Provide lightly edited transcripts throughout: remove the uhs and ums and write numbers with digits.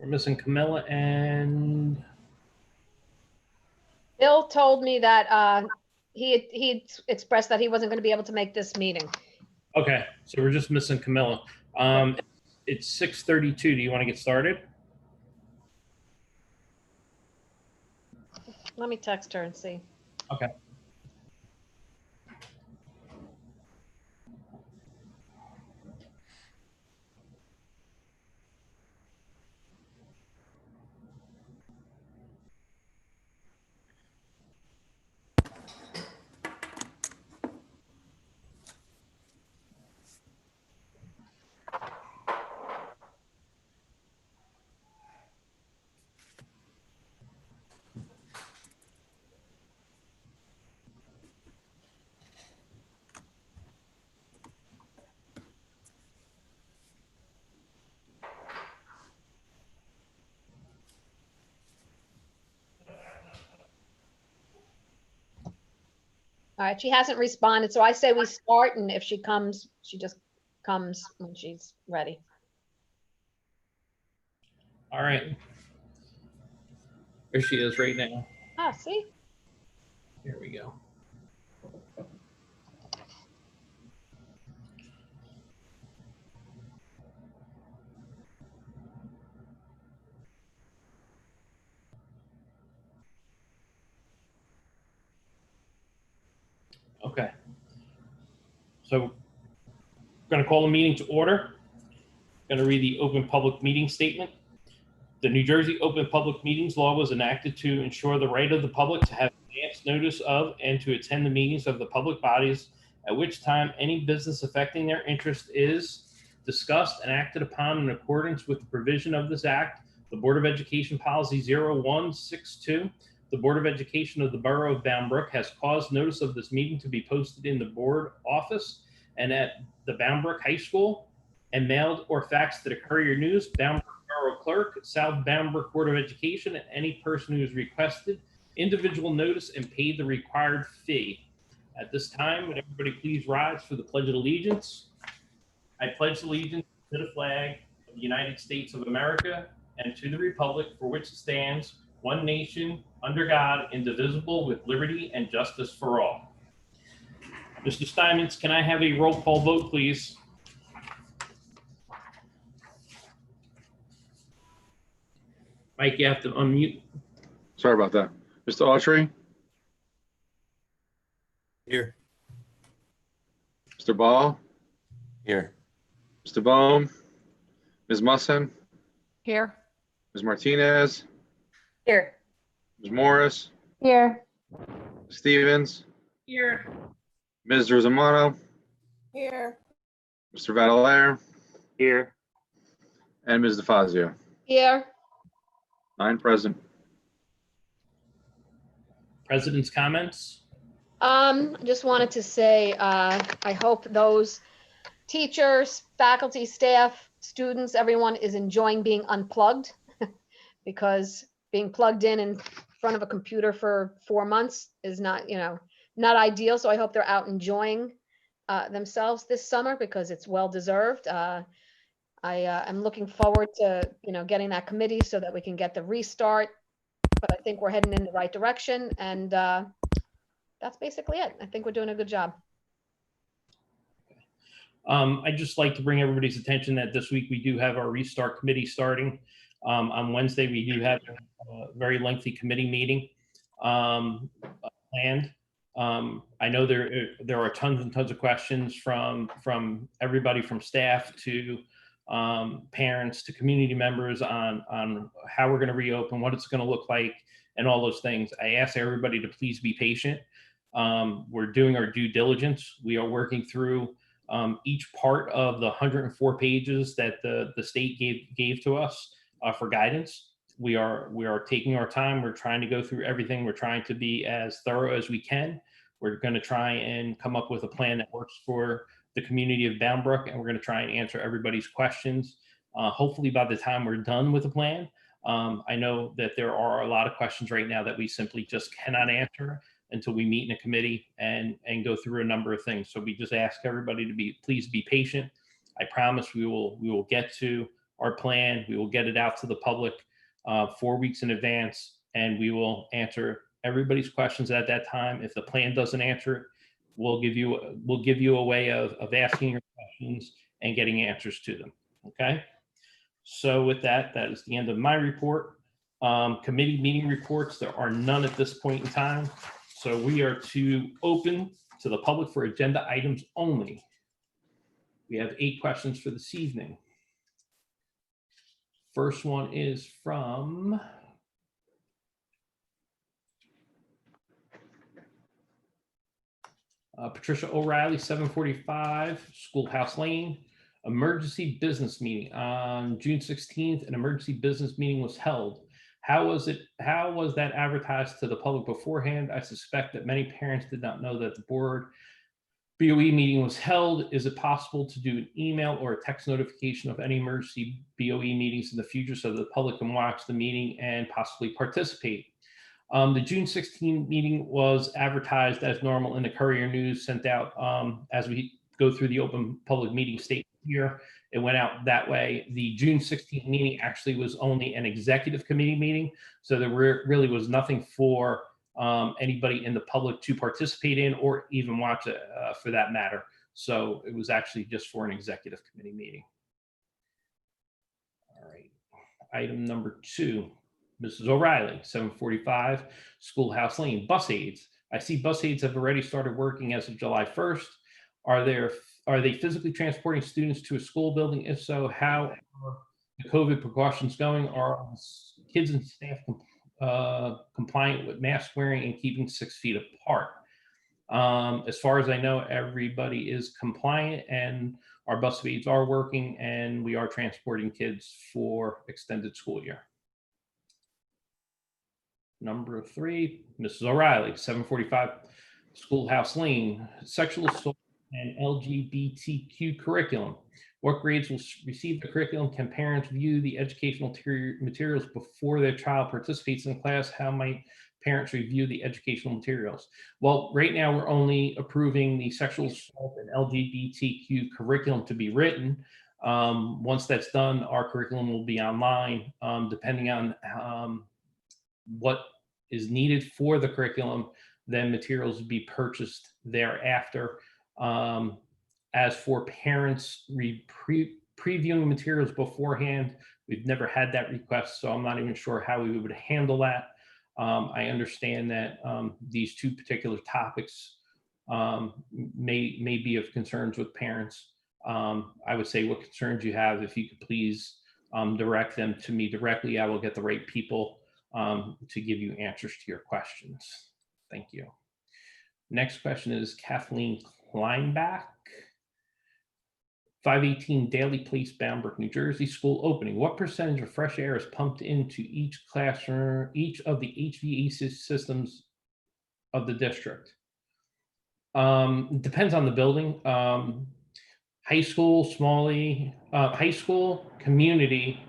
We're missing Camilla and Bill told me that he expressed that he wasn't going to be able to make this meeting. okay, so we're just missing Camilla. It's 6:32. Do you want to get started? Let me text her and see. Okay. All right, she hasn't responded, so I say we start, and if she comes, she just comes when she's ready. All right. There she is right now. Ah, see? Here we go. Okay. So I'm going to call the meeting to order. Going to read the open public meeting statement. The New Jersey Open Public Meetings Law was enacted to ensure the right of the public to have advance notice of and to attend the meetings of the public bodies at which time any business affecting their interest is discussed and acted upon in accordance with the provision of this act. The Board of Education Policy 0162. The Board of Education of the Borough of Bound Brook has caused notice of this meeting to be posted in the board office and at the Bound Brook High School and mailed or faxed to the Courier News, Bound Brook Borough Clerk, South Bound Brook Board of Education, and any person who has requested individual notice and paid the required fee. At this time, would everybody please rise for the Pledge of Allegiance? I pledge allegiance to the flag of the United States of America and to the republic for which it stands, one nation, under God, indivisible, with liberty and justice for all. Mr. Steinmetz, can I have a roll call vote, please? Mike, you have to unmute. Sorry about that. Mr. Autry, Here. Mr. Ball, Here. Mr. Bohm, Ms. Musson, Here. Ms. Martinez, Here. Ms. Morris, Here. Stevens, Here. Ms. Rosamano, Here. Mr. Vadalaire, Here. and Ms. DeFazio. Here. 9 present. President's comments. Just wanted to say, I hope those teachers, faculty, staff, students, everyone is enjoying being unplugged because being plugged in front of a computer for 4 months is not, not ideal. So I hope they're out enjoying themselves this summer because it's well deserved. I am looking forward to, getting that committee so that we can get the restart. But I think we're heading in the right direction, and that's basically it. I think we're doing a good job. I'd just like to bring everybody's attention that this week we do have our restart committee starting. On Wednesday, we do have a very lengthy committee meeting planned. I know there are tons and tons of questions from everybody from staff to parents to community members on how we're going to reopen, what it's going to look like, and all those things. I ask everybody to please be patient. We're doing our due diligence. We are working through each part of the 104 pages that the state gave to us for guidance. We are taking our time. We're trying to go through everything. We're trying to be as thorough as we can. We're going to try and come up with a plan that works for the community of Bound Brook, and we're going to try and answer everybody's questions. Hopefully by the time we're done with the plan, I know that there are a lot of questions right now that we simply just cannot answer until we meet in a committee and go through a number of things. So we just ask everybody to please be patient. I promise we will get to our plan. We will get it out to the public 4 weeks in advance, and we will answer everybody's questions at that time. If the plan doesn't answer it, we'll give you a way of asking your questions and getting answers to them. Okay. So with that, that is the end of my report. Committee meeting reports, there are none at this point in time. So we are to open to the public for agenda items only. We have 8 questions for this evening. First one is from Patricia O'Reilly, 745 Schoolhouse Lane. Emergency business meeting on June 16th. An emergency business meeting was held. How was that advertised to the public beforehand? I suspect that many parents did not know that the board BOE meeting was held. Is it possible to do an email or a text notification of any emergency BOE meetings in the future so that the public can watch the meeting and possibly participate? The June 16 meeting was advertised as normal in the Courier News, sent out as we go through the open public meeting statement here. It went out that way. The June 16th meeting actually was only an executive committee meeting, so there really was nothing for anybody in the public to participate in or even watch it for that matter. So it was actually just for an executive committee meeting. All right. Item number 2, Mrs. O'Reilly, 745 Schoolhouse Lane, bus aids. I see bus aids have already started working as of July 1st. Are they physically transporting students to a school building? If so, how are the COVID precautions going? Are kids and staff compliant with mask wearing and keeping 6 feet apart? As far as I know, everybody is compliant and our bus aids are working and we are transporting kids for extended school year. Number 3, Mrs. O'Reilly, 745 Schoolhouse Lane, sexual assault and LGBTQ curriculum. What grades will receive the curriculum? Can parents view the educational materials before their child participates in class? How might parents review the educational materials? Well, right now we're only approving the sexual assault and LGBTQ curriculum to be written. Once that's done, our curriculum will be online, depending on what is needed for the curriculum, then materials will be purchased thereafter. As for parents previewing materials beforehand, we've never had that request, so I'm not even sure how we would handle that. I understand that these 2 particular topics may be of concerns with parents. I would say what concerns you have, if you could please direct them to me directly, I will get the right people to give you answers to your questions. Thank you. Next question is Kathleen Kleinbach, 518 Daly Place, Boundbrook, New Jersey. School opening. What percentage of fresh air is pumped into each classroom, each of the HVAC systems of the district? Depends on the building. High school, Smalley, high school, community,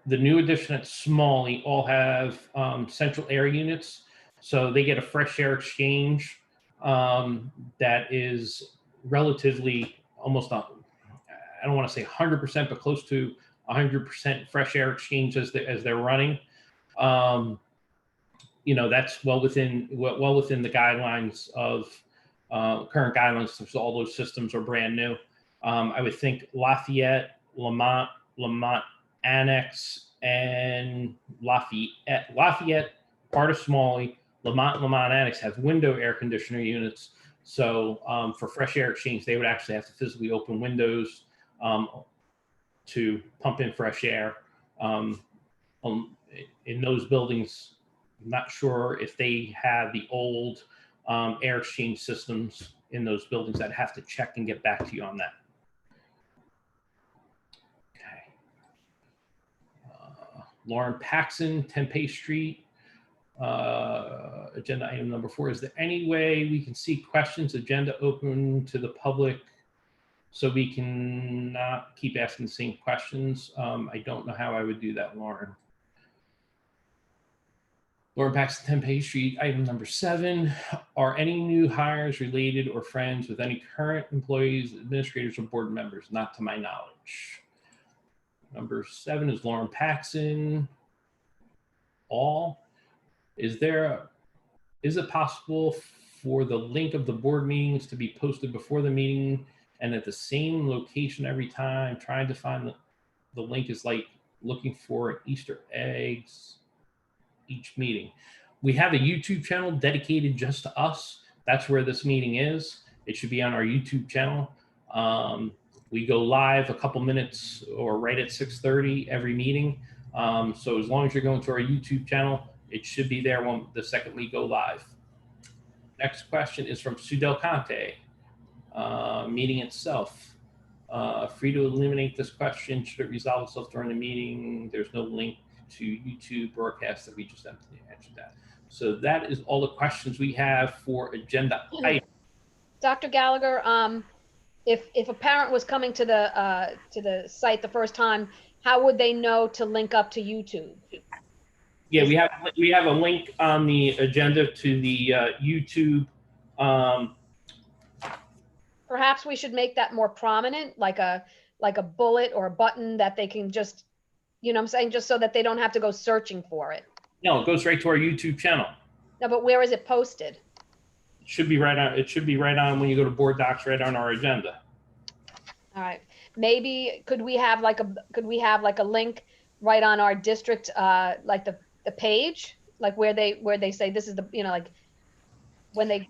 the new addition at Smalley all have central air units. So they get a fresh air exchange that is relatively almost, I don't want to say 100%, but close to 100% fresh air exchange as they're running. That's well within the guidelines of current guidelines, since all those systems are brand new. I would think Lafayette, Lamont Annex, and Lafayette, part of Smalley, Lamont Annex have window air conditioner units. So for fresh air exchange, they would actually have to physically open windows to pump in fresh air. In those buildings, I'm not sure if they have the old air exchange systems in those buildings. I'd have to check and get back to you on that. Okay. Lauren Paxson, Tempe Street. Agenda item number 4. Is there any way we can see questions agenda open to the public so we can not keep asking the same questions? I don't know how I would do that, Lauren. Lauren Paxton, Tempe Street, item number 7. Are any new hires related or friends with any current employees, administrators, or board members? Not to my knowledge. Number 7 is Lauren Paxson. All. Is it possible for the link of the board meetings to be posted before the meeting and at the same location every time? Trying to find the link is like looking for Easter eggs each meeting. We have a YouTube channel dedicated just to us. That's where this meeting is. It should be on our YouTube channel. We go live a couple minutes or right at 6:30 every meeting. So as long as you're going to our YouTube channel, it should be there when the second we go live. Next question is from Sue Del Conte. Meeting itself. Free to eliminate this question. Should it resolve itself during the meeting? There's no link to YouTube broadcast that we just answered that. So that is all the questions we have for agenda items. Dr. Gallagher, if a parent was coming to the site the first time, how would they know to link up to YouTube? Yeah, we have a link on the agenda to the YouTube. Perhaps we should make that more prominent, like a bullet or a button that they can just, you know what I'm saying, just so that they don't have to go searching for it. No, it goes right to our YouTube channel. No, but where is it posted? It should be right on. It should be right on when you go to board docs, right on our agenda. All right. Maybe could we have like a link right on our district, like the page, like where they say this is the, you know, like when they,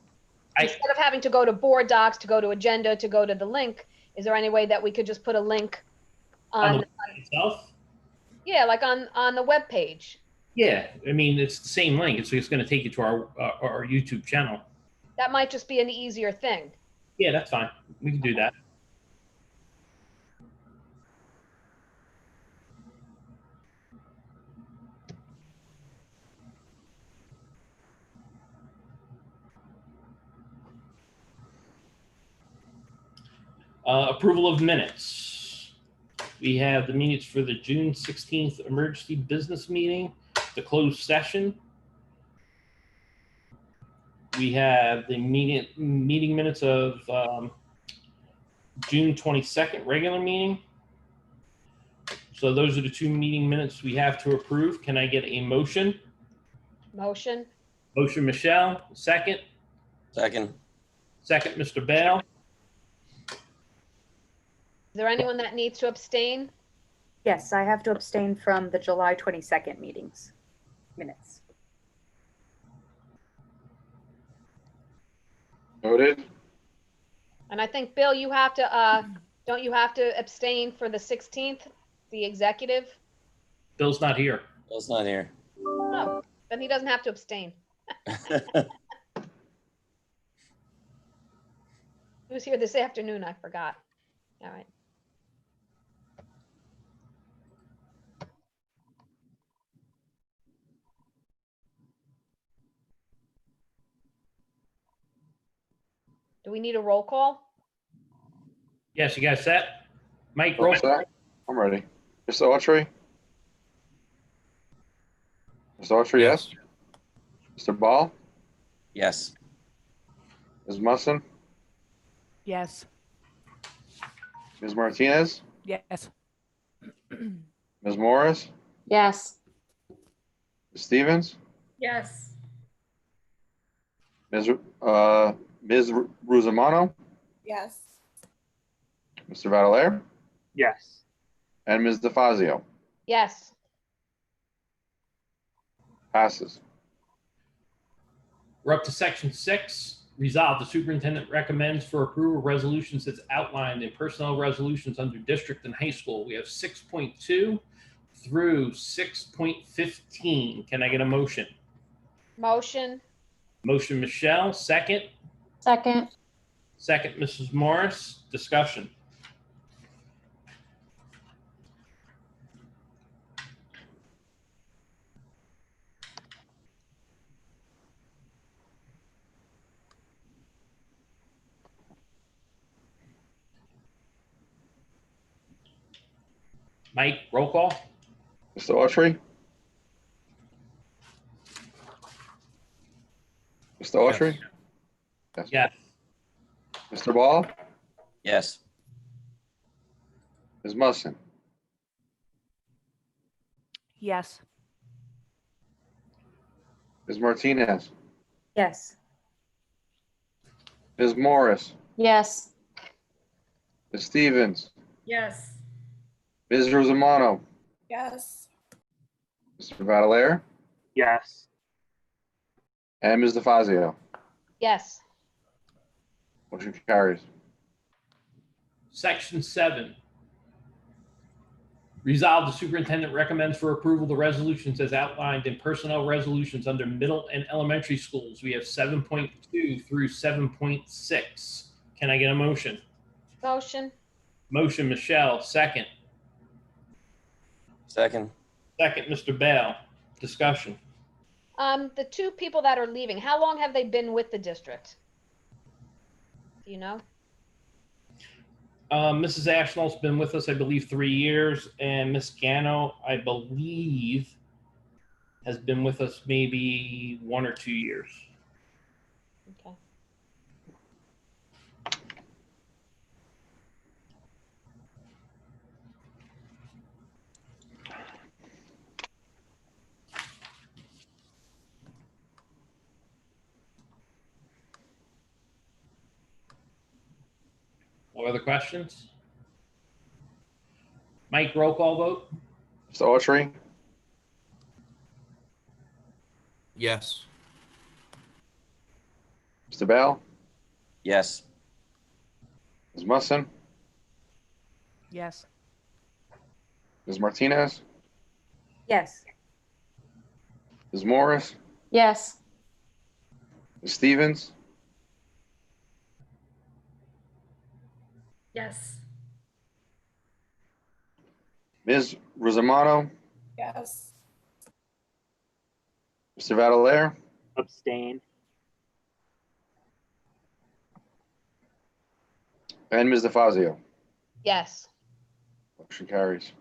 instead of having to go to board docs, to go to agenda, to go to the link, is there any way that we could just put a link on the website itself? Yeah, like on the web page. Yeah, I mean, it's the same link. It's just going to take you to our YouTube channel. That might just be an easier thing. Yeah, that's fine. We can do that. Approval of minutes. We have the minutes for the June 16th emergency business meeting, the closed session. We have the meeting minutes of June 22nd regular meeting. So those are the 2 meeting minutes we have to approve. Can I get a motion? Motion. Motion, Michelle. Second. Second. Second, Mr. Bale. Is there anyone that needs to abstain? Yes, I have to abstain from the July 22nd meetings minutes. Noted. And I think, Bill, you have to, don't you have to abstain for the 16th, the executive? Bill's not here. Bill's not here. Oh, then he doesn't have to abstain. He was here this afternoon, I forgot. All right. Do we need a roll call? Yes, you guys set? Mike, roll. All set? I'm ready. Mr. Autry? Mr. Autry, yes? Mr. Ball? Yes. Ms. Musson? Yes. Ms. Martinez? Yes. Ms. Morris? Yes. Ms. Stevens? Yes. Ms. Ruzzamano? Yes. Mr. Vadalaire? Yes. And Ms. DeFazio? Yes. Passes. We're up to section 6. Resolved, the superintendent recommends for approval resolutions as outlined in personnel resolutions under district and high school. We have 6.2 through 6.15. Can I get a motion? Motion. Motion, Michelle. Second. Second. Second, Mrs. Morris. Discussion. Mike, roll call. Mr. Autry? Mr. Autry? Yes. Yes. Mr. Ball? Yes. Ms. Musson? Yes. Ms. Martinez, Yes. Ms. Morris, Yes. Ms. Stevens, Yes. Ms. Rosamano, Yes. Mr. Valerier, Yes. and Ms. DeFazio. Yes. Motion carries. Section 7. Resolved, the superintendent recommends for approval the resolutions as outlined in personnel resolutions under middle and elementary schools. We have 7.2 through 7.6. Can I get a motion? Motion. Motion, Michelle. Second. Second. Second, Mr. Bale. Discussion. The two people that are leaving, how long have they been with the district? Do you know? Mrs. Ashnall's been with us, I believe, 3 years, and Miss Gano, I believe, has been with us maybe 1 or 2 years. Okay. No other questions? Mike, roll call vote? Mr. Autry, Yes. Mr. Bale, Yes. Ms. Musson, Yes. Ms. Martinez, Yes. Ms. Morris, Yes. Ms. Stevens, Yes. Ms. Rosamano, Yes. Mr. Valerier, Abstain. and Ms. DeFazio. Yes. Motion carries.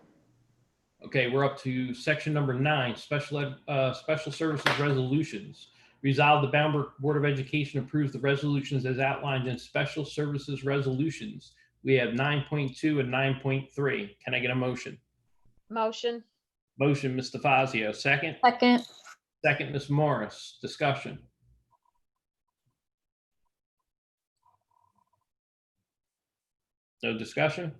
Okay, we're up to section number 9, special services resolutions. Resolve, the Bamberg Board of Education approves the resolutions as outlined in special services resolutions. We have 9.2 and 9.3. Can I get a motion? Motion. Motion, Mr. Fazio. Second. Second. Second, Ms. Morris. Discussion. No discussion?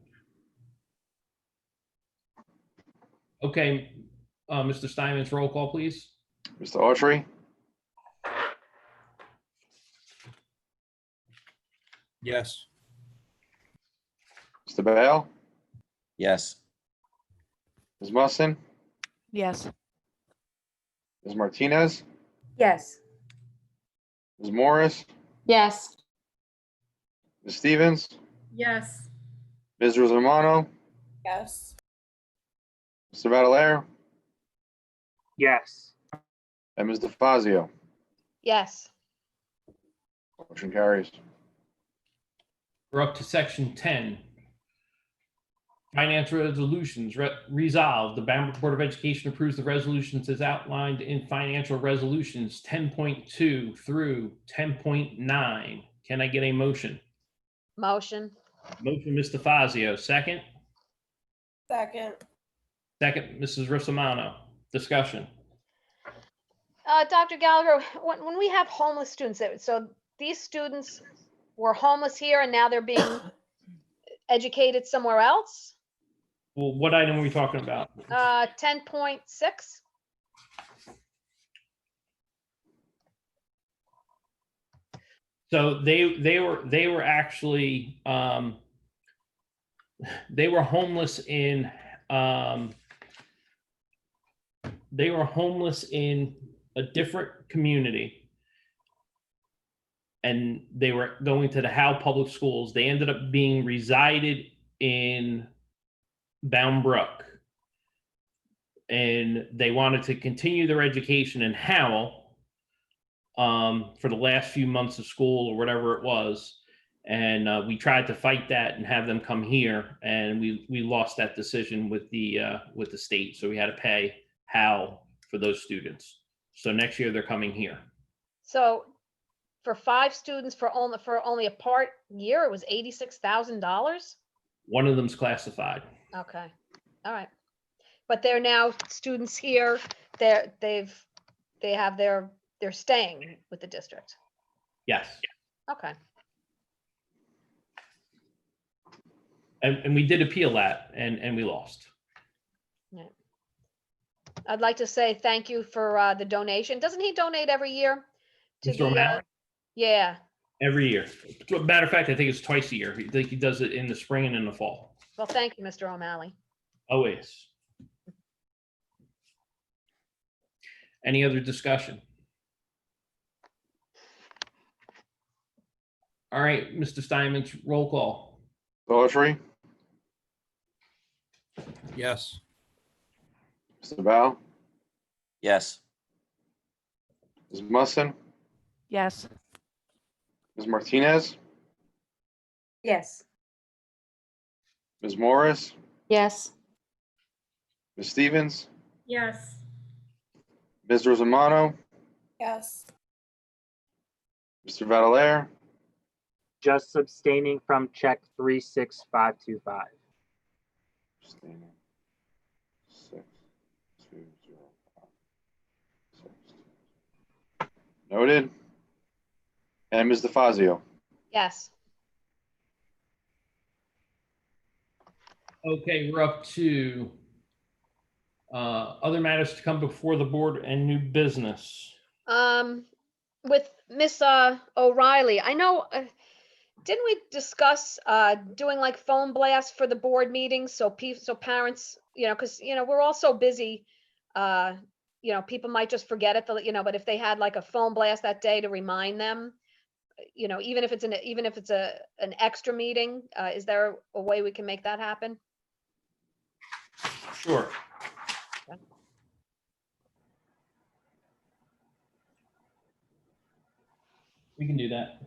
Okay, Mr. Steinman's roll call, please. Mr. Autry, Yes. Mr. Bale, Yes. Ms. Musson, Yes. Ms. Martinez, Yes. Ms. Morris, Yes. Ms. Stevens, Yes. Ms. Rosamano, Yes. Mr. Valerier, Yes. and Ms. DeFazio. Yes. Motion carries. We're up to section 10. Finance resolutions. Resolved, the Bamberg Board of Education approves the resolutions as outlined in financial resolutions 10.2 through 10.9. Can I get a motion? Motion. Motion, Mr. Fazio. Second. Second. Second, Mrs. Russamano. Discussion. Dr. Gallagher, when we have homeless students, so these students were homeless here and now they're being educated somewhere else? Well, what item are we talking about? 10.6. So they were actually they were homeless in a different community, and they were going to the Howe Public Schools. They ended up being resided in Bound Brook, and they wanted to continue their education in Howell for the last few months of school or whatever it was. And we tried to fight that and have them come here, and we lost that decision with the state. So we had to pay Howell for those students. So next year they're coming here. So for 5 students for only a part year, it was $86,000. One of them's classified. Okay. All right. but they're now students here. They're staying with the district. Yes. Okay. And we did appeal that and we lost. I'd like to say thank you for the donation. Doesn't he donate every year? To Mr. the, O'Malley? yeah. Every year. Matter of fact, I think it's twice a year. I think he does it in the spring and in the fall. Well, thank you, Mr. O'Malley. Always. Any other discussion? All right, Mr. Steinmetz, roll call. Daughtry, Yes. Mr. Val, Yes. Ms. Musson, Yes. Ms. Martinez, Yes. Ms. Morris, Yes. Ms. Stevens, Yes. Ms. Rosamano, Yes. Mr. Valerier, Just abstaining from check 36525. abstaining. 6205. Noted. And Ms. DeFazio. Yes. Okay, we're up to other matters to come before the board and new business. With Miss O'Reilly, I know, didn't we discuss doing like phone blasts for the board meetings? So parents, because, we're all so busy, people might just forget it, but if they had like a phone blast that day to remind them, even if it's an extra meeting, is there a way we can make that happen? Sure. We can do that.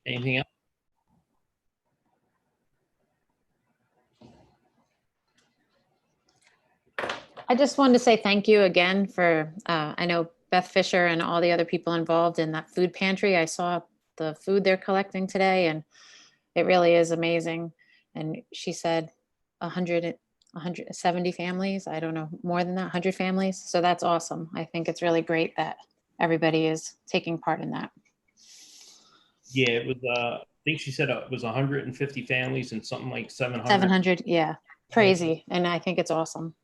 Anything else? I just wanted to say thank you again for, I know Beth Fisher and all the other people involved in that food pantry. I saw the food they're collecting today and it really is amazing. And she said 170 families, I don't know, more than that, 100 families. So that's awesome. I think it's really great that everybody is taking part in that. Yeah, it was, I think she said it was 150 families and something like 700. 700, yeah, crazy. And I think it's awesome.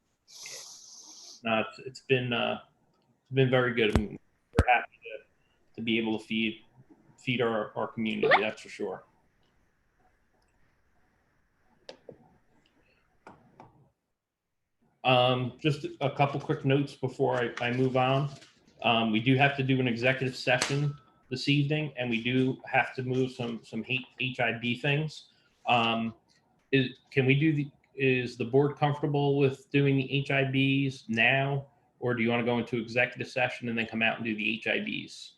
No, it's been very good. I mean, we're happy to be able to feed our community, that's for sure. Just a couple quick notes before I move on. We do have to do an executive session this evening, and we do have to move some HIB things. Is the board comfortable with doing the HIBs now, or do you want to go into executive session and then come out and do the HIBs?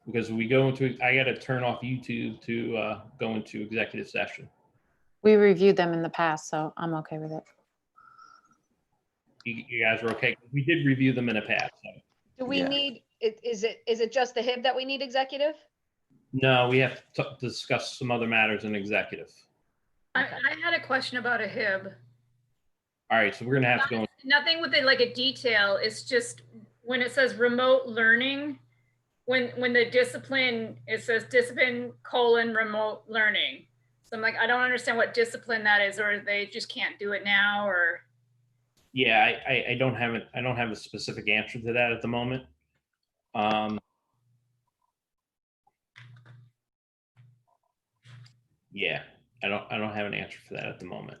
Because I got to turn off YouTube to go into executive session. We reviewed them in the past, so I'm okay with it. You guys are okay? We did review them in the past. So. Do we Yeah. need, is it just the HIB that we need executive? No, we have to discuss some other matters in executive. I had a question about a HIB. All right, so we're gonna have to go. Nothing with it like a detail. It's just when it says remote learning, when the discipline, it says discipline : remote learning. So I'm like, I don't understand what discipline that is, or they just can't do it now, or. Yeah, I don't have it. I don't have a specific answer to that at the moment. Yeah, I don't have an answer for that at the moment.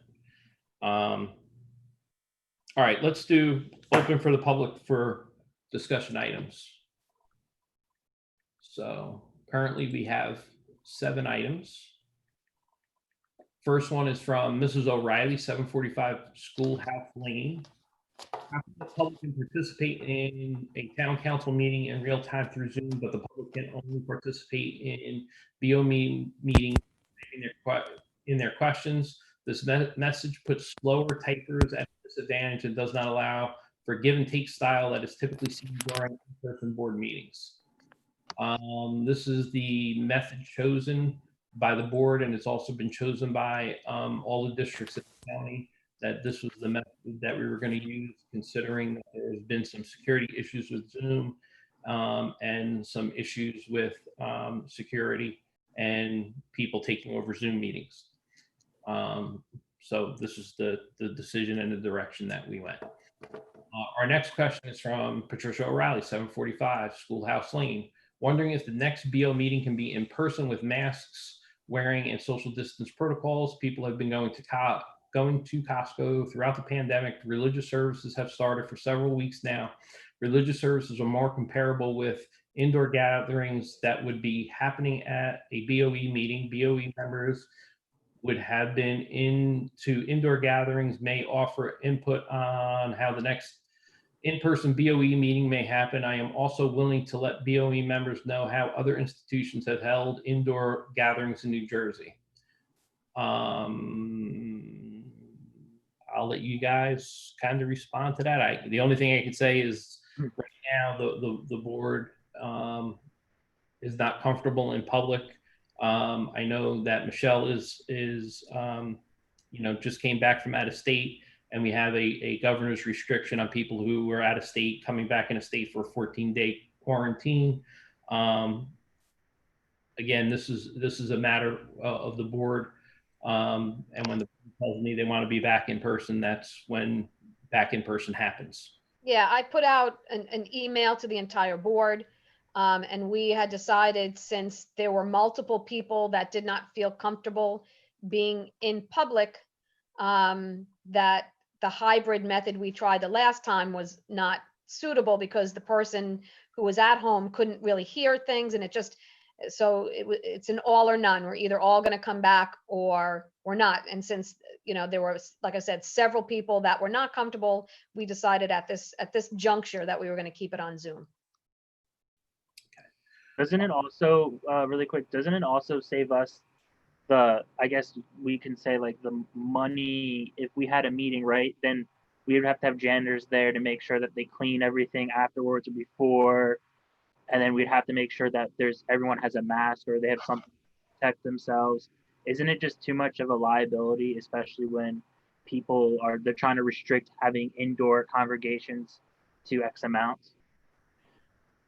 All right, let's do open for the public for discussion items. So currently we have 7 items. First one is from Mrs. O'Reilly, 745 Schoolhouse Lane. The public can participate in a town council meeting in real time through Zoom, but the public can only participate in BOE meetings in their questions. This message puts slower typers at a disadvantage and does not allow for give and take style that is typically seen during in-person board meetings. This is the method chosen by the board, and it's also been chosen by all the districts in the county, that this was the method that we were going to use, considering that there's been some security issues with Zoom and some issues with security and people taking over Zoom meetings. So this is the decision and the direction that we went. Our next question is from Patricia O'Reilly, 745 Schoolhouse Lane. Wondering if the next BO meeting can be in person with masks wearing and social distance protocols. People have been going to Costco throughout the pandemic. Religious services have started for several weeks now. Religious services are more comparable with indoor gatherings that would be happening at a BOE meeting. BOE members would have been into indoor gatherings, may offer input on how the next in-person BOE meeting may happen. I am also willing to let BOE members know how other institutions have held indoor gatherings in New Jersey. I'll let you guys kind of respond to that. The only thing I could say is right now the board is not comfortable in public. I know that Michelle is just came back from out of state, and we have a governor's restriction on people who are out of state coming back in a state for a 14-day quarantine. Again, this is a matter of the board, and when the board tells me they want to be back in person, that's when back in person happens. Yeah, I put out an email to the entire board, and we had decided, since there were multiple people that did not feel comfortable being in public, that the hybrid method we tried the last time was not suitable, because the person who was at home couldn't really hear things, and it's an all or none. We're either all going to come back or we're not. And since there were, like I said, several people that were not comfortable, we decided at this juncture that we were going to keep it on Zoom. Doesn't it also, really quick, doesn't it also save us I guess we can say, like, the money? If we had a meeting, right, then we would have to have janitors there to make sure that they clean everything afterwards or before. And then we'd have to make sure that everyone has a mask or they have something to protect themselves. Isn't it just too much of a liability, especially when they're trying to restrict having indoor congregations to X amounts?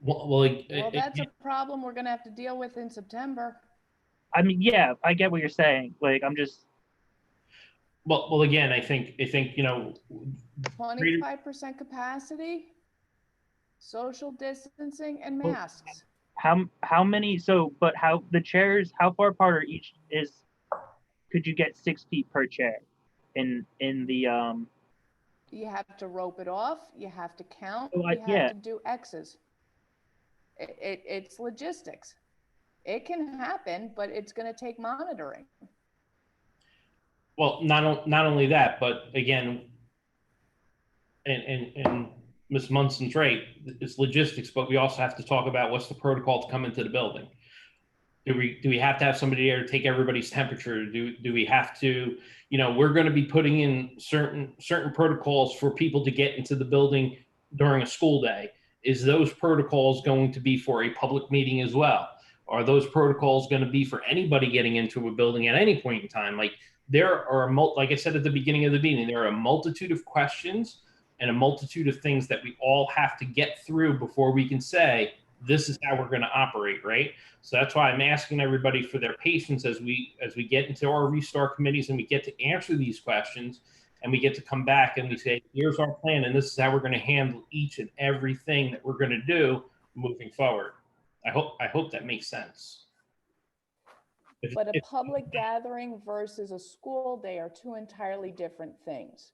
Well, that's a problem we're gonna have to deal with in September. I mean, yeah, I get what you're saying. Like, I'm just. Well, again, I think 25% capacity, social distancing, and masks. How many? But how the chairs? How far apart are each? Could you get 6 feet per chair? In the. You have to rope it off. You have to count. Oh, you have to do X's. It's logistics. It can happen, but it's going to take monitoring. Well, not only that, but again, and Ms. Munson's right, it's logistics, but we also have to talk about what's the protocol to come into the building. Do we have to have somebody there to take everybody's temperature? Do we have to, we're going to be putting in certain protocols for people to get into the building during a school day. Is those protocols going to be for a public meeting as well? Are those protocols going to be for anybody getting into a building at any point in time? Like, there are, like I said at the beginning of the meeting, there are a multitude of questions and a multitude of things that we all have to get through before we can say, this is how we're going to operate, right? So that's why I'm asking everybody for their patience as we get into our restart committees and we get to answer these questions, and we get to come back and we say, here's our plan, and this is how we're going to handle each and everything that we're going to do moving forward. I hope that makes sense. But a public gathering versus a school day are two entirely different things.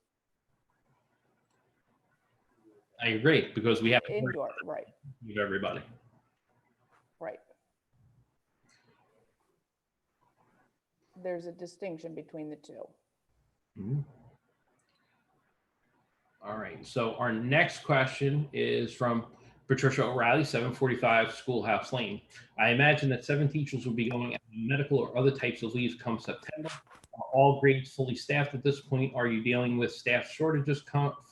I agree, because we have to Indoor, right? with everybody. Right. There's a distinction between the two. Mm-hmm. All right. So our next question is from Patricia O'Reilly, 745 Schoolhouse Lane. I imagine that 7 teachers will be going out on medical or other types of leaves come September. Are all grades fully staffed at this point? Are you dealing with staff shortages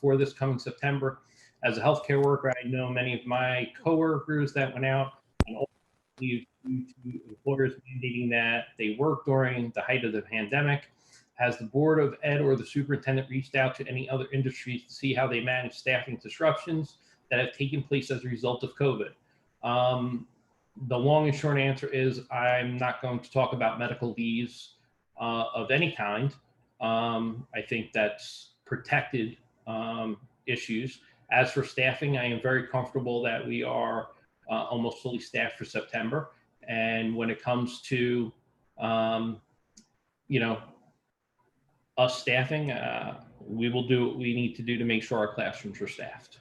for this coming September? As a healthcare worker, I know many of my coworkers that went out on leave due to employers mandating that they work during the height of the pandemic. Has the Board of Ed or the superintendent reached out to any other industries to see how they manage staffing disruptions that have taken place as a result of COVID? The long and short answer is I'm not going to talk about medical leaves of any kind. I think that's protected issues. As for staffing, I am very comfortable that we are almost fully staffed for September. And when it comes to, us staffing, we will do what we need to do to make sure our classrooms are staffed.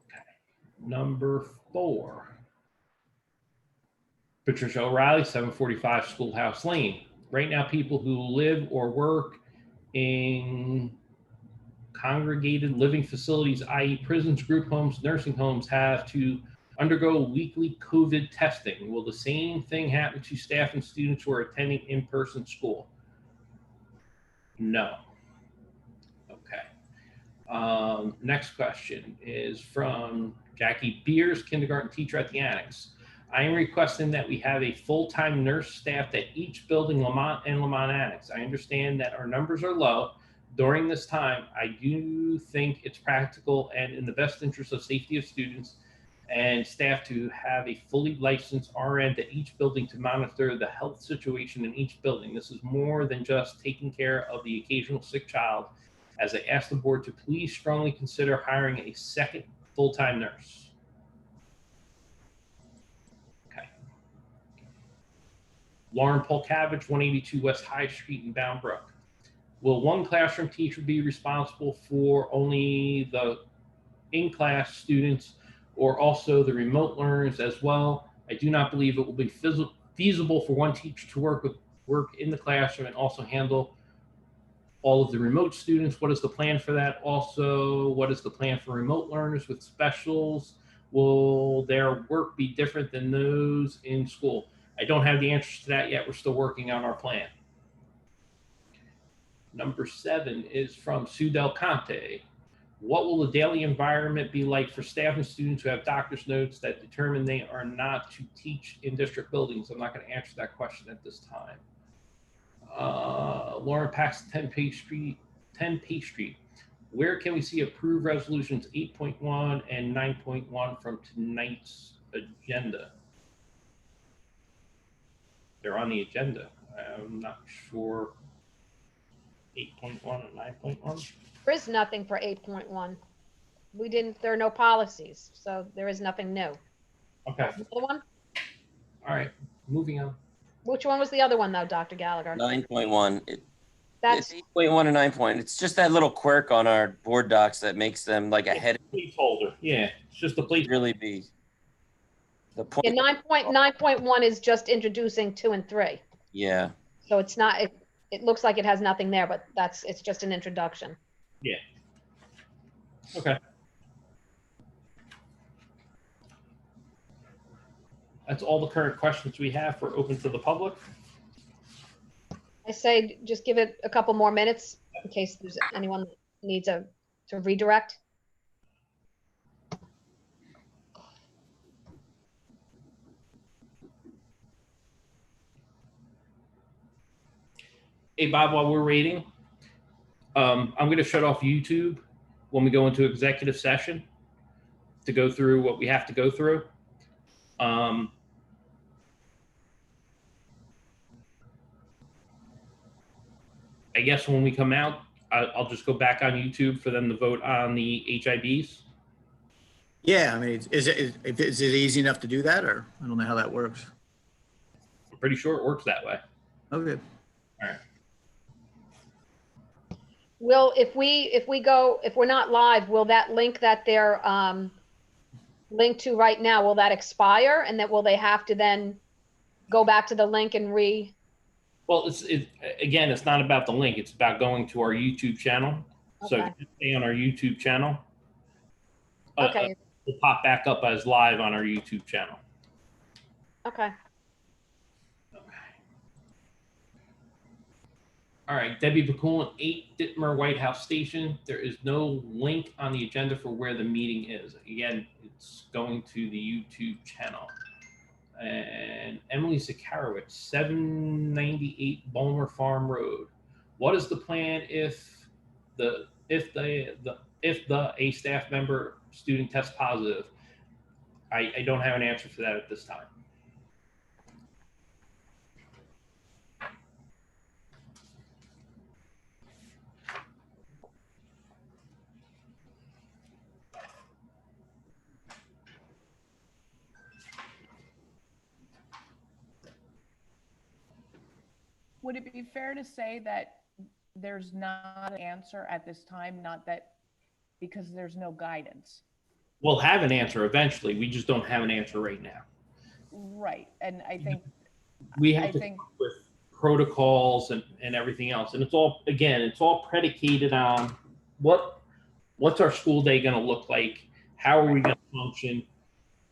Okay. Number 4. Patricia O'Reilly, 745 Schoolhouse Lane. Right now, people who live or work in congregated living facilities, i.e. prisons, group homes, nursing homes, have to undergo weekly COVID testing. Will the same thing happen to staff and students who are attending in-person school? No. Okay. Next question is from Jackie Beers, kindergarten teacher at the Annex. I am requesting that we have a full-time nurse staffed at each building, Lamont and Lamont Annex. I understand that our numbers are low during this time. I do think it's practical and in the best interest of safety of students and staff to have a fully licensed RN at each building to monitor the health situation in each building. This is more than just taking care of the occasional sick child, as I ask the board to please strongly consider hiring a second full-time nurse. Okay. Lauren Polkavich, 182 West High Street in Bound Brook. Will one classroom teacher be responsible for only the in-class students or also the remote learners as well? I do not believe it will be feasible for one teacher to work in the classroom and also handle all of the remote students. What is the plan for that? Also, what is the plan for remote learners with specials? Will their work be different than those in school? I don't have the answers to that yet. We're still working on our plan. Number 7 is from Sue Del Conte. What will the daily environment be like for staff and students who have doctor's notes that determine they are not to teach in district buildings? I'm not going to answer that question at this time. Lauren Paxton, 10 Page Street. Where can we see approved resolutions 8.1 and 9.1 from tonight's agenda? They're on the agenda. I'm not sure. 8.1 and 9.1. There is nothing for 8.1. There are no policies, so there is nothing new. Okay. The other one? All right. Moving on. Which one was the other one though, Dr. Gallagher? 9.1. That's It's 8.1 and 9. It's just that little quirk on our board docs that makes them like a head. Placeholder. Yeah, it's just a place. Really be the point. yeah, 9.1 is just introducing 2 and 3. Yeah. So it's not, it looks like it has nothing there, but it's just an introduction. Yeah. Okay. That's all the current questions we have for open to the public. I say just give it a couple more minutes in case there's anyone that needs to redirect. Hey, Bob, while we're waiting, I'm going to shut off YouTube when we go into executive session to go through what we have to go through. I guess when we come out, I'll just go back on YouTube for them to vote on the HIBs. Yeah, I mean, is it easy enough to do that, or I don't know how that works? I'm pretty sure it works that way. Okay. All right. Will, if we're not live, will that link that they're linked to right now, will that expire? And will they have to then go back to the link and Well, again, it's not about the link. It's about going to our YouTube channel. So Okay. just stay on our YouTube channel. Okay. We'll pop back up as live on our YouTube channel. Okay. All right, Debbie Bakulan, 8 Dittmer White House Station. There is no link on the agenda for where the meeting is. Again, it's going to the YouTube channel. and Emily Zakarowicz, 798 Bulmer Farm Road. What is the plan if a staff member student tests positive? I don't have an answer for that at this time. Would it be fair to say that there's not an answer at this time, not that because there's no guidance? We'll have an answer eventually. We just don't have an answer right now. Right, and I think, We have I to think, come up with protocols and everything else. And it's all predicated on what's our school day going to look like? How are we going to function?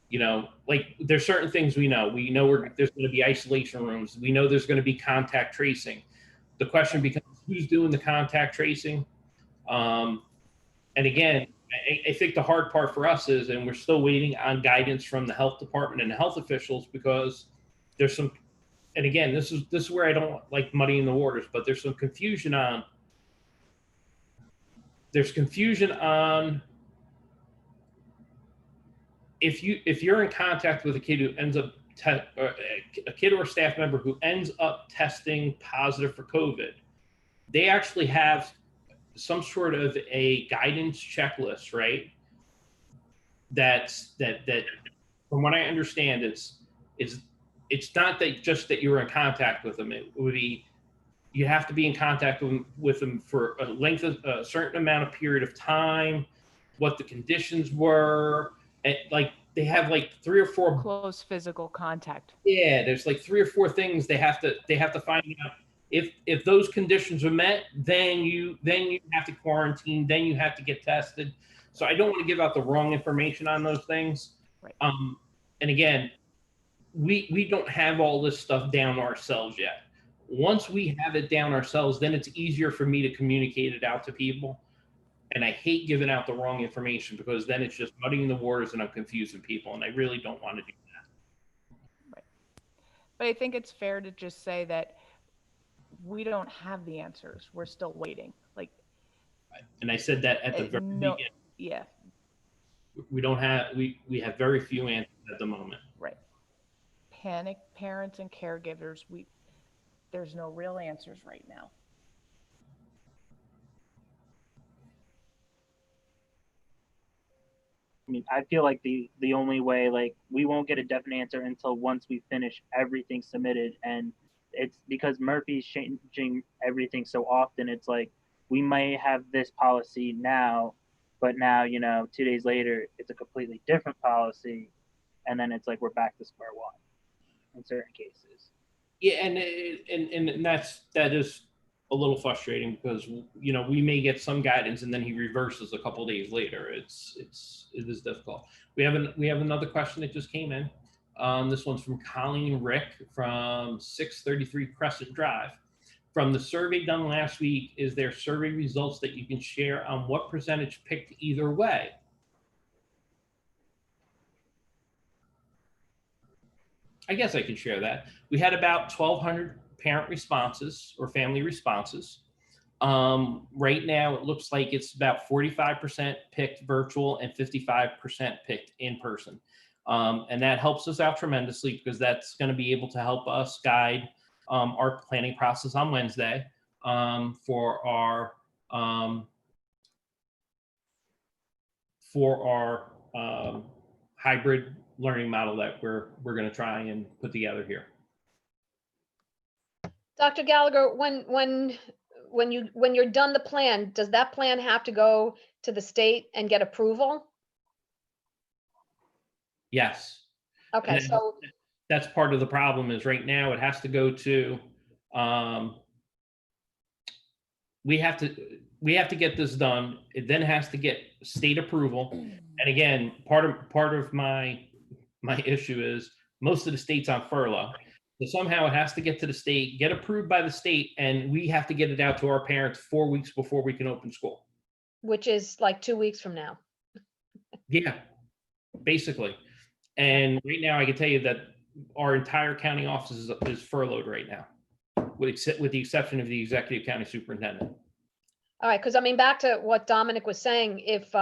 You know, like there's certain things we know. There's going to be isolation rooms. We know there's going to be contact tracing. The question becomes who's doing the contact tracing? And again, I think the hard part for us is, and we're still waiting on guidance from the health department and the health officials, because there's some, and again, this is where I don't like muddying the waters, but there's some confusion on, if you're in contact with a kid who ends up a kid or a staff member who ends up testing positive for COVID, they actually have some sort of a guidance checklist, right? That from what I understand, it's not that just that you were in contact with them. It would be you have to be in contact with them for a certain amount of period of time, what the conditions were, and like they have like 3 or 4 close physical contact. Yeah, there's like 3 or 4 things they have to find out. If those conditions are met, then you have to quarantine, then you have to get tested. So I don't want to give out the wrong information on those things. Right. And again, we don't have all this stuff down ourselves yet. Once we have it down ourselves, then it's easier for me to communicate it out to people. And I hate giving out the wrong information because then it's just muddying the waters and I'm confusing people. And I really don't want to do that. Right. But I think it's fair to just say that we don't have the answers. We're still waiting. Like, and I said that at the very beginning. Yeah. We have very few answers at the moment. Right. Panic parents and caregivers, there's no real answers right now. I mean, I feel like the only way, like, we won't get a definite answer until once we finish everything submitted. And it's because Murphy's changing everything so often. It's like, we might have this policy now, but now, 2 days later, it's a completely different policy. And then it's like, we're back to square one in certain cases. Yeah. And that is a little frustrating because, we may get some guidance and then he reverses a couple of days later. It is difficult. We have another question that just came in. This one's from Colleen Rick from 633 Crescent Drive. From the survey done last week, is there survey results that you can share on what percentage picked either way? I guess I can share that. We had about 1,200 parent responses or family responses. Right now, it looks like it's about 45% picked virtual and 55% picked in person. And that helps us out tremendously because that's going to be able to help us guide our planning process on Wednesday for our hybrid learning model that we're going to try and put together here. Dr. Gallagher, when you're done the plan, does that plan have to go to the state and get approval? Yes. Okay, And so that's part of the problem is right now it has to go to, we have to get this done. It then has to get state approval. And again, part of my issue is most of the state's on furlough. So somehow it has to get to the state, get approved by the state, and we have to get it out to our parents 4 weeks before we can open school. which is like 2 weeks from now. Yeah, basically. And right now I can tell you that our entire county office is furloughed right now, with the exception of the executive county superintendent. All right, because I mean, back to what Dominic was saying, if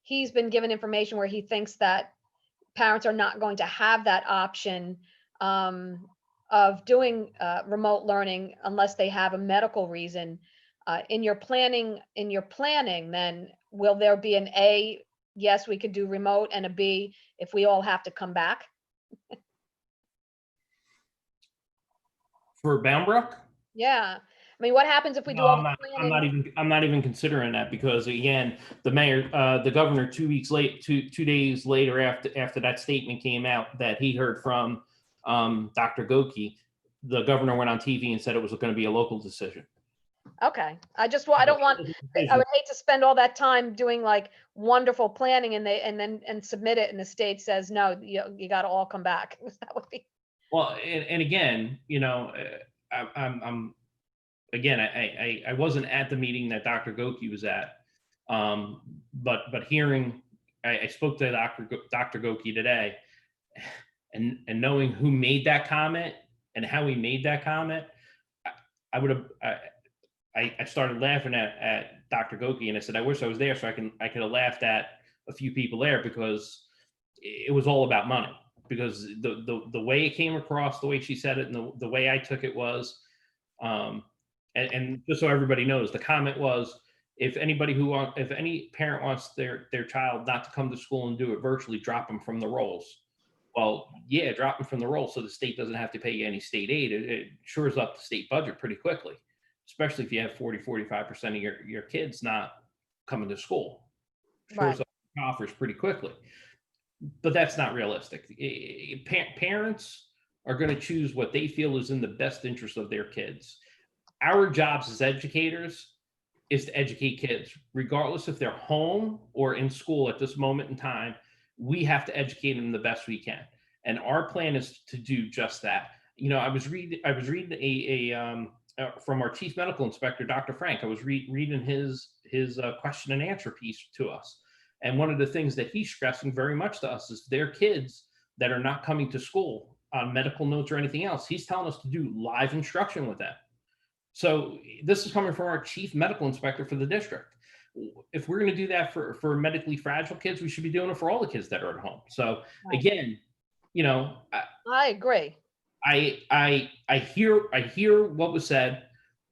he's been given information where he thinks that parents are not going to have that option of doing remote learning unless they have a medical reason, in your planning, then will there be an A, yes, we could do remote, and a B, if we all have to come back? For Bound Brook? Yeah. I mean, what happens if we do No, all I'm the not, planning? I'm not even considering that, because again, the mayor, the governor, 2 weeks late, two days later after that statement came out that he heard from Dr. Goki, the governor went on TV and said it was going to be a local decision. Okay, I don't want, I would hate to spend all that time doing like wonderful planning and submit it and the state says, no, you got to all come back. That would be. Well, and again, you know, I'm again, I wasn't at the meeting that Dr. Goki was at, but hearing, I spoke to Dr. Goki today, and knowing who made that comment and how he made that comment, I started laughing at Dr. Goki, and I said, I wish I was there so I could have laughed at a few people there, because it was all about money. Because the way it came across, the way she said it, and the way I took it was, and just so everybody knows, the comment was, if any parent wants their child not to come to school and do it virtually, drop them from the rolls. Well, yeah, drop them from the rolls so the state doesn't have to pay you any state aid. It shores up the state budget pretty quickly, especially if you have 45% of your kids not coming to school. Shores up coffers pretty quickly. But that's not realistic. Parents are going to choose what they feel is in the best interest of their kids. Our jobs as educators is to educate kids, regardless if they're home or in school at this moment in time. We have to educate them the best we can. And our plan is to do just that. You know, I was reading from our chief medical inspector, Dr. Frank. I was reading his question and answer piece to us. And one of the things that he's stressing very much to us is their kids that are not coming to school on medical notes or anything else. He's telling us to do live instruction with them. So this is coming from our chief medical inspector for the district. If we're going to do that for medically fragile kids, we should be doing it for all the kids that are at home. So again, you know, I agree. I hear what was said,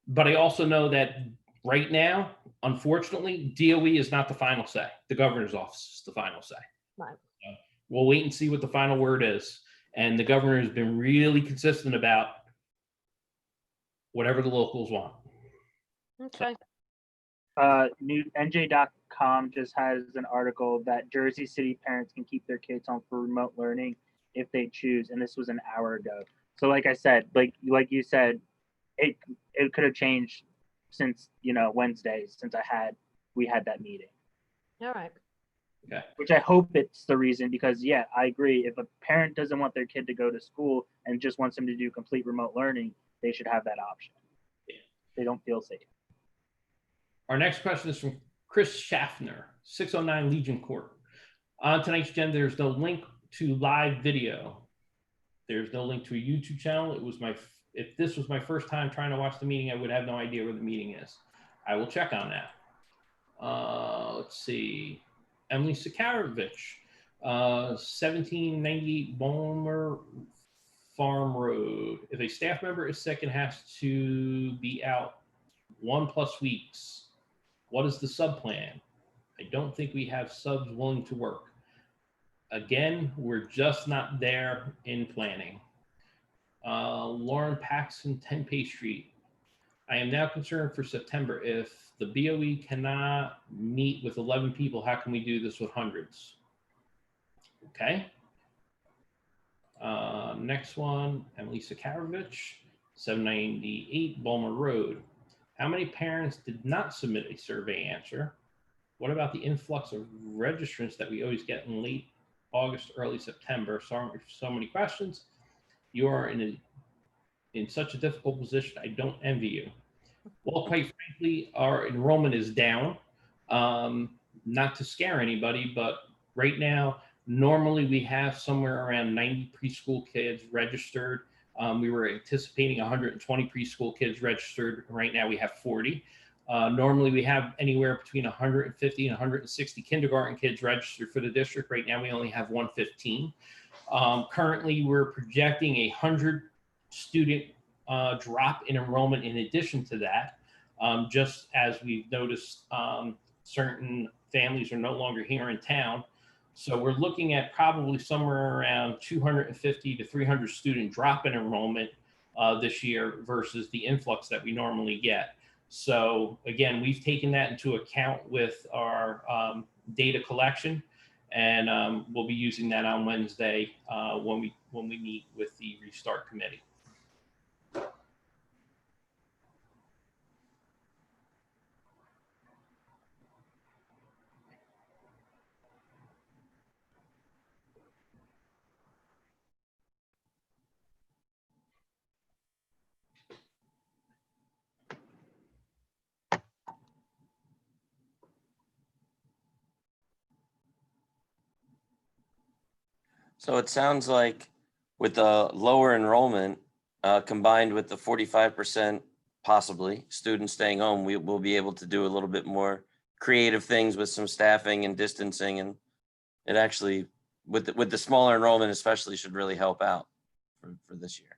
but I also know that right now, unfortunately, DOE is not the final say. The governor's office is the final say. Right. We'll wait and see what the final word is. And the governor has been really consistent about whatever the locals want. Okay. New NJ.com just has an article that Jersey City parents can keep their kids home for remote learning if they choose, and this was an hour ago. So like I said, like you said, it could have changed since, you know, Wednesday, since we had that meeting. All right. Okay. Which I hope it's the reason, because yeah, I agree. If a parent doesn't want their kid to go to school and just wants them to do complete remote learning, they should have that option. Yeah. They don't feel safe. Our next question is from Chris Schaffner, 609 Legion Court. On tonight's agenda, there's no link to live video. There's no link to a YouTube channel. If this was my first time trying to watch the meeting, I would have no idea where the meeting is. I will check on that. Let's see. Emily Sakarovich, 1798 Balmer Farm Road. If a staff member is sick and has to be out 1+ weeks, what is the sub plan? I don't think we have subs willing to work. Again, we're just not there in planning. Lauren Paxson, 10 Pay Street. I am now concerned for September. If the BOE cannot meet with 11 people, how can we do this with hundreds? Okay. Next one, Emily Sakarovich, 798 Balmer Road. How many parents did not submit a survey answer? What about the influx of registrants that we always get in late August, early September? So many questions. You are in such a difficult position. I don't envy you. Well, quite frankly, our enrollment is down. Not to scare anybody, but right now Normally, we have somewhere around 90 preschool kids registered. We were anticipating 120 preschool kids registered. Right now, we have 40. Normally, we have anywhere between 150 and 160 kindergarten kids registered for the district. Right now, we only have 115. Currently, we're projecting a 100 student drop in enrollment in addition to that, just as we've noticed certain families are no longer here in town. So we're looking at probably somewhere around 250 to 300 student drop in enrollment this year versus the influx that we normally get. So again, we've taken that into account with our data collection, and we'll be using that on Wednesday when we meet with the Restart Committee. So it sounds like with the lower enrollment, combined with the 45% possibly students staying home, we will be able to do a little bit more creative things with some staffing and distancing, and it actually, with the smaller enrollment especially, should really help out for this year.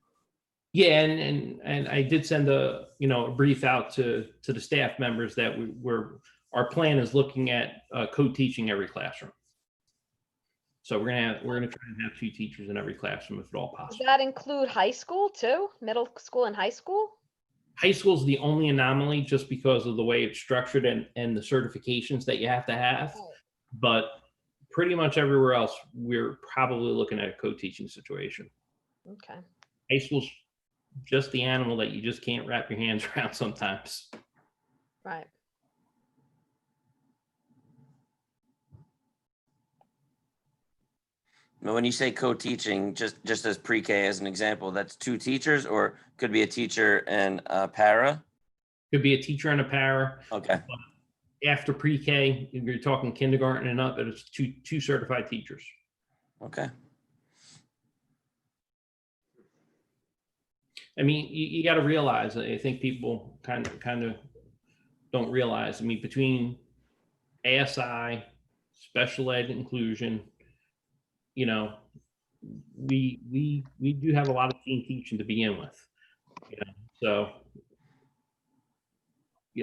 Yeah, and I did send a brief out to the staff members that our plan is looking at co-teaching every classroom. So we're gonna try and have 2 teachers in every classroom if at all Does possible. that include high school too? Middle school and high school? High school is the only anomaly just because of the way it's structured and the certifications that you have to have. But pretty much everywhere else, we're probably looking at a co-teaching situation. Okay. High school's just the animal that you just can't wrap your hands around sometimes. Right. Now, when you say co-teaching, just as pre-K as an example, that's 2 teachers, or could be a teacher and a para? Could be a teacher and a para. Okay. After pre-K, if you're talking kindergarten and up, it's two certified teachers. Okay. I mean, you got to realize, I think people kind of don't realize, I mean, between ASI, special ed inclusion, we do have a lot of team teaching to begin with, so,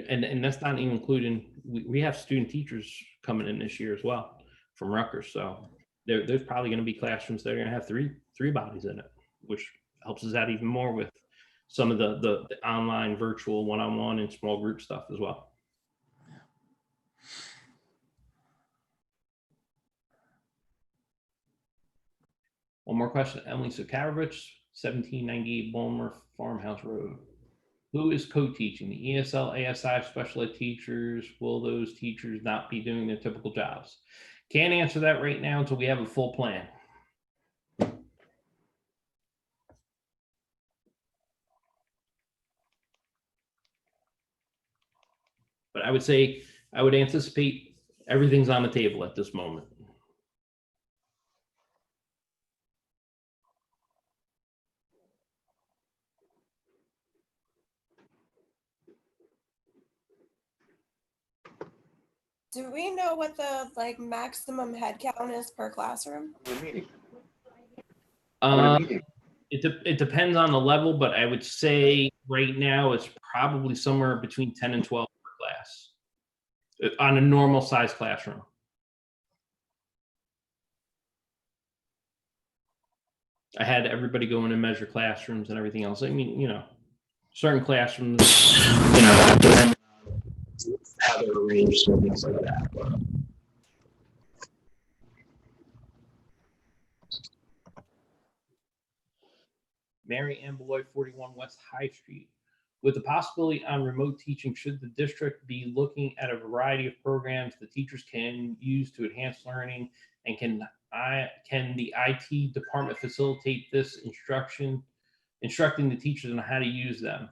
and that's not even including, we have student teachers coming in this year as well from Rutgers. So there's probably going to be classrooms that are going to have three bodies in it, which helps us out even more with some of the online virtual one-on-one and small group stuff as well. One more question, Emily Sukarovich, 1798 Bulmer Farmhouse Road. Who is co-teaching? The ESL, ASI, special ed teachers? Will those teachers not be doing their typical jobs? Can't answer that right now until we have a full plan. But I would say, I would anticipate everything's on the table at this moment. Do we know what the maximum head count is per classroom? It depends on the level, but I would say right now it's probably somewhere between 10 and 12 per class on a normal size classroom. I had everybody go in and measure classrooms and everything else. I mean, certain classrooms, depending on how they're arranged and things like that. But. Mary Ann Beloy, 41 West High Street. With the possibility on remote teaching, should the district be looking at a variety of programs the teachers can use to enhance learning, and can the IT department facilitate this instructing the teachers on how to use them?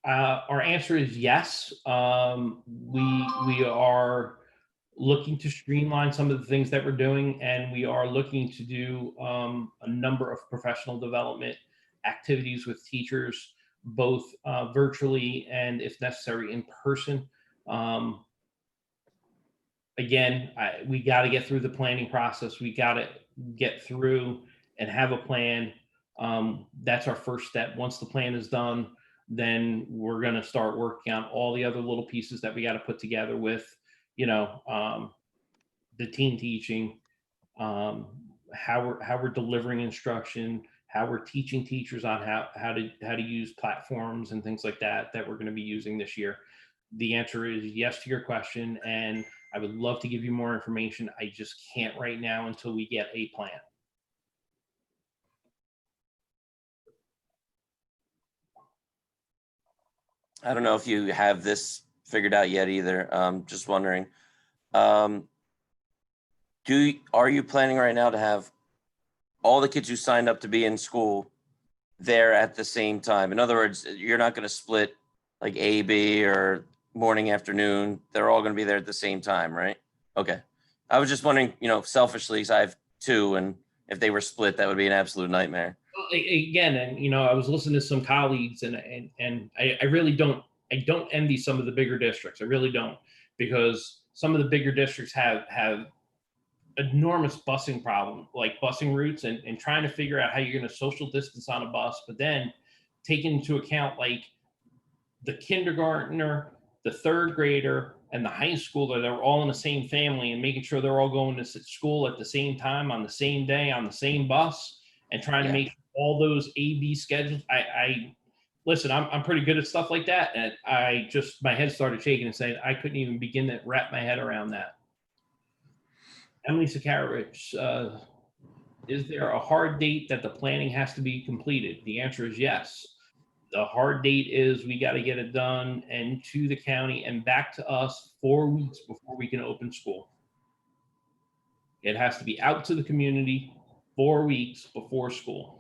Our answer is yes. We are looking to streamline some of the things that we're doing, and we are looking to do a number of professional development activities with teachers, both virtually and, if necessary, in person. Again, we got to get through the planning process. We got to get through and have a plan. That's our first step. Once the plan is done, then we're going to start working on all the other little pieces that we got to put together with, the team teaching, how we're delivering instruction, how we're teaching teachers on how to use platforms and things like that we're going to be using this year. The answer is yes to your question, and I would love to give you more information. I just can't right now until we get a plan. I don't know if you have this figured out yet either. Just wondering. Are you planning right now to have all the kids who signed up to be in school there at the same time? In other words, you're not going to split like A, B, or morning, afternoon. They're all going to be there at the same time, right? Okay. I was just wondering, selfishly, because I have 2, and if they were split, that would be an absolute nightmare. Again, and I was listening to some colleagues, and I really don't envy some of the bigger districts. I really don't, because some of the bigger districts have enormous busing problem, like busing routes, and trying to figure out how you're going to social distance on a bus, but then taking into account like the kindergartner, the 3rd grader, and the high schooler, they're all in the same family, and making sure they're all going to school at the same time, on the same day, on the same bus, and trying to make all those A/B schedules. I listen, I'm pretty good at stuff like that, and my head started shaking and saying I couldn't even begin to wrap my head around that. Emily Sakarovich, is there a hard date that the planning has to be completed? The answer is yes. The hard date is we got to get it done and to the county and back to us 4 weeks before we can open school. It has to be out to the community 4 weeks before school.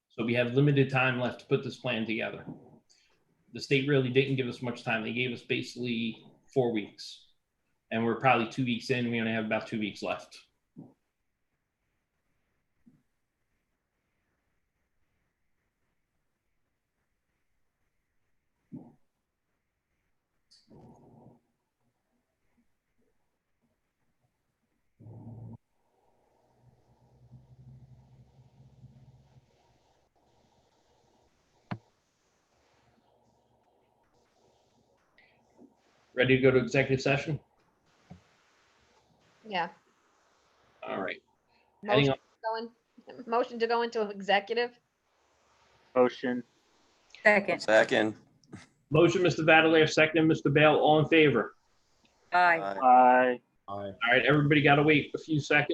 So we have limited time left to put this plan together. The state really didn't give us much time. They gave us basically 4 weeks. And we're probably 2 weeks in. We only have about 2 weeks left. Ready to go to executive session? Yeah. All right. Motion to go into executive. Motion. Second. Motion, Mr. Vadalaire, second, Mr. Bale, all in favor? Aye. Aye. All right, everybody got to wait a few seconds.